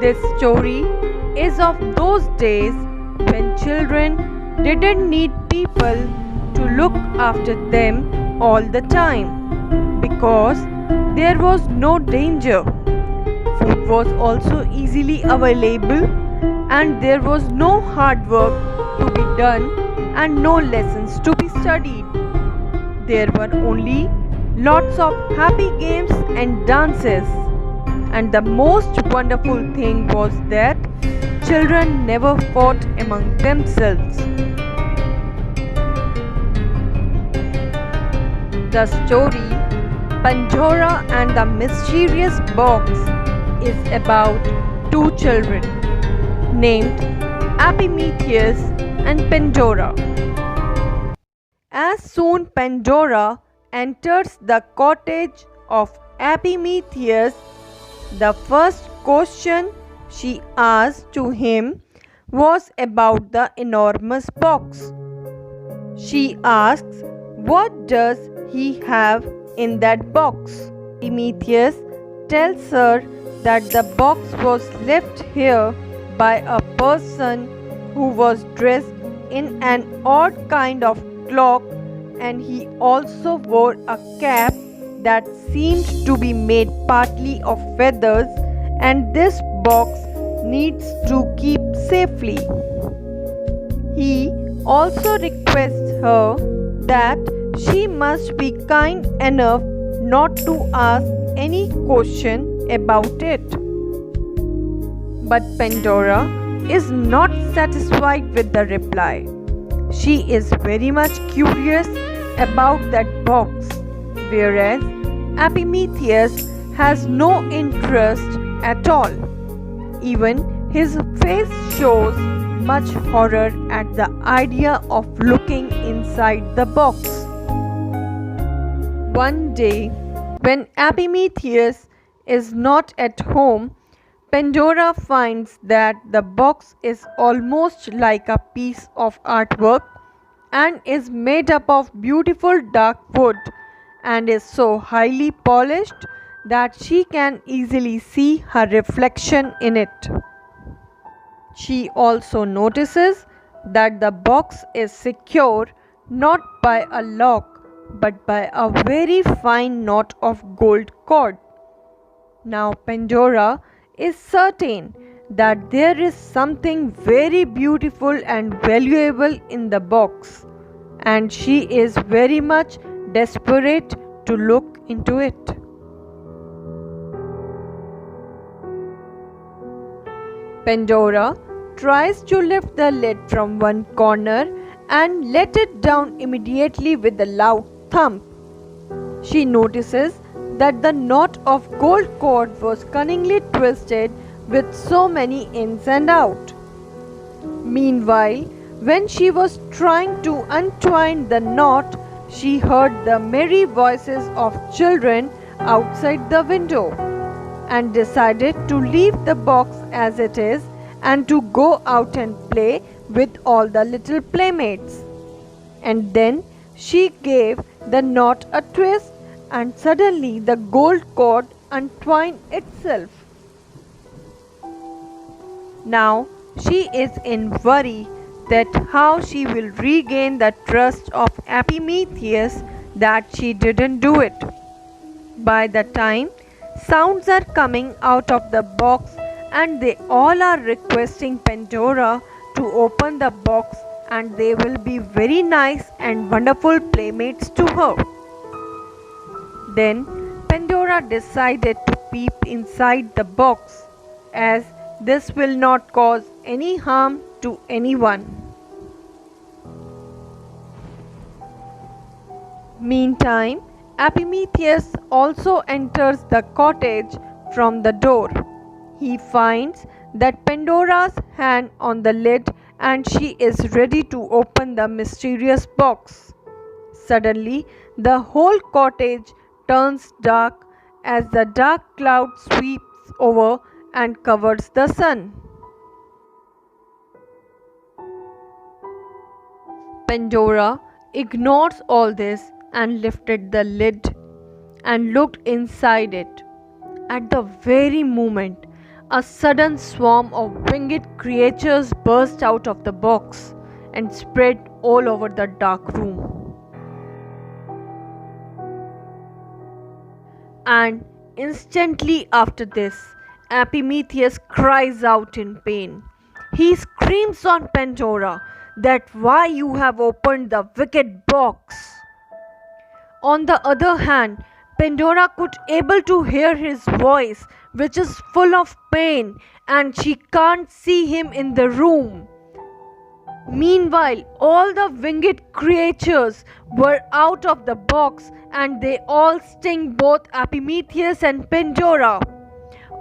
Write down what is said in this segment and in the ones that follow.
This story is of those days when children didn't need people to look after them all the time because there was no danger. Food was also easily available, and there was no hard work to be done and no lessons to be studied. There were only lots of happy games and dances. And the most wonderful thing was that children never fought among themselves. The story Pandora and the Mysterious Box is about two children named Epimetheus and Pandora. As soon Pandora enters the cottage of Epimetheus, the first question she asked to him was about the enormous box. She asks, "What does he have in that box?" Epimetheus tells her that the box was left here by a person who was dressed in an odd kind of cloak, and he also wore a cap that seemed to be made partly of feathers, and this box needs to keep safely. He also requests her that she must be kind enough not to ask any question about it. But Pandora is not satisfied with the reply. She is very much curious about that box, whereas Epimetheus has no interest at all. Even his face shows much horror at the idea of looking inside the box. One day, when Epimetheus is not at home, Pandora finds that the box is almost like a piece of artwork and is made up of beautiful dark wood and is so highly polished that she can easily see her reflection in it. She also notices that the box is secure not by a lock but by a very fine knot of gold cord. Now Pandora is certain that there is something very beautiful and valuable in the box, and she is very much desperate to look into it. Pandora tries to lift the lid from one corner and let it down immediately with a loud thump. She notices that the knot of gold cord was cunningly twisted with so many ins and outs. Meanwhile, when she was trying to untwine the knot, she heard the merry voices of children outside the window and decided to leave the box as it is and to go out and play with all the little playmates. And then she gave the knot a twist, and suddenly the gold cord untwined itself. Now she is in worry that how she will regain the trust of Epimetheus that she didn't do it. By the time sounds are coming out of the box and they all are requesting Pandora to open the box, and they will be very nice and wonderful playmates to her. Then Pandora decided to peep inside the box, as this will not cause any harm to anyone. Meantime, Epimetheus also enters the cottage from the door. He finds that Pandora's hand on the lid and she is ready to open the mysterious box. Suddenly, the whole cottage turns dark as the dark cloud sweeps over and covers the sun. Pandora ignores all this and lifted the lid and looked inside it. At the very moment, A sudden swarm of winged creatures burst out of the box and spread all over the dark room. And instantly after this, Epimetheus cries out in pain. He screams on Pandora that why you have opened the wicked box. On the other hand, Pandora could able to hear his voice, which is full of pain, and she can't see him in the room. Meanwhile, all the winged creatures were out of the box and they all sting both Epimetheus and Pandora.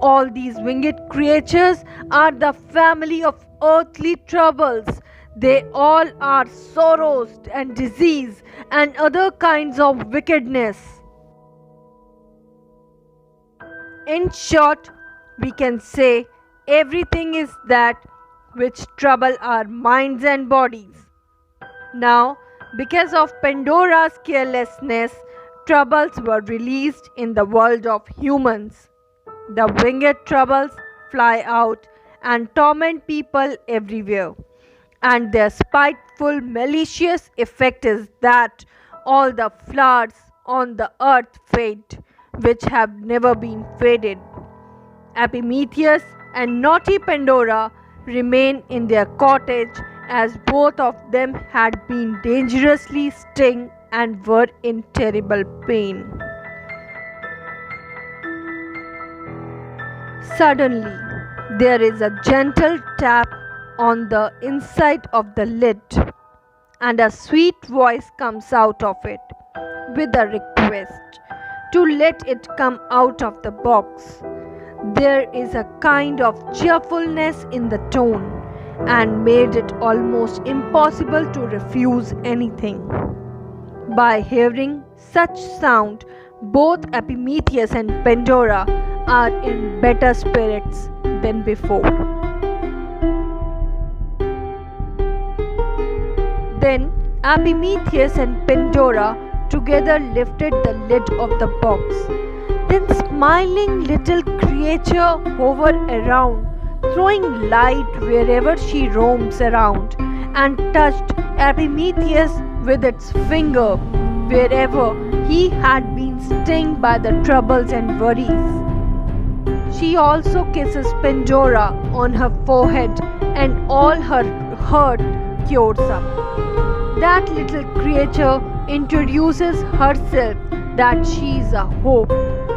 All these winged creatures are the family of earthly troubles. They all are sorrows and disease and other kinds of wickedness. In short, we can say everything is that which trouble our minds and bodies. Now, because of Pandora's carelessness, troubles were released in the world of humans. The winged troubles fly out and torment people everywhere. And their spiteful, malicious effect is that all the flowers on the earth fade, which have never been faded. Epimetheus and naughty Pandora remain in their cottage as both of them had been dangerously stung and were in terrible pain. Suddenly, there is a gentle tap on the inside of the lid, and a sweet voice comes out of it with a request to let it come out of the box. There is a kind of cheerfulness in the tone and made it almost impossible to refuse anything. By hearing such sound, both Epimetheus and Pandora are in better spirits than before. Then Epimetheus and Pandora together lifted the lid of the box. Then smiling little creature hovered around, throwing light wherever she roams around, and touched Epimetheus with its finger wherever he had been stung by the troubles and worries. She also kisses Pandora on her forehead, and all her hurt cures up. That little creature introduces herself that she is a hope,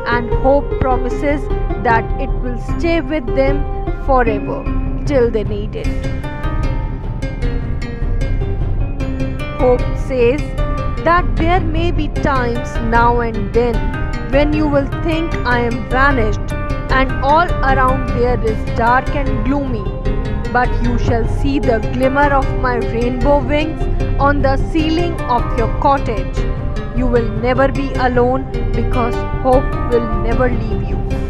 and hope promises that it will stay with them forever till they need it. Hope says that there may be times now and then when you will think I am vanished and all around there is dark and gloomy, but you shall see the glimmer of my rainbow wings on the ceiling of your cottage. You will never be alone because hope will never leave you.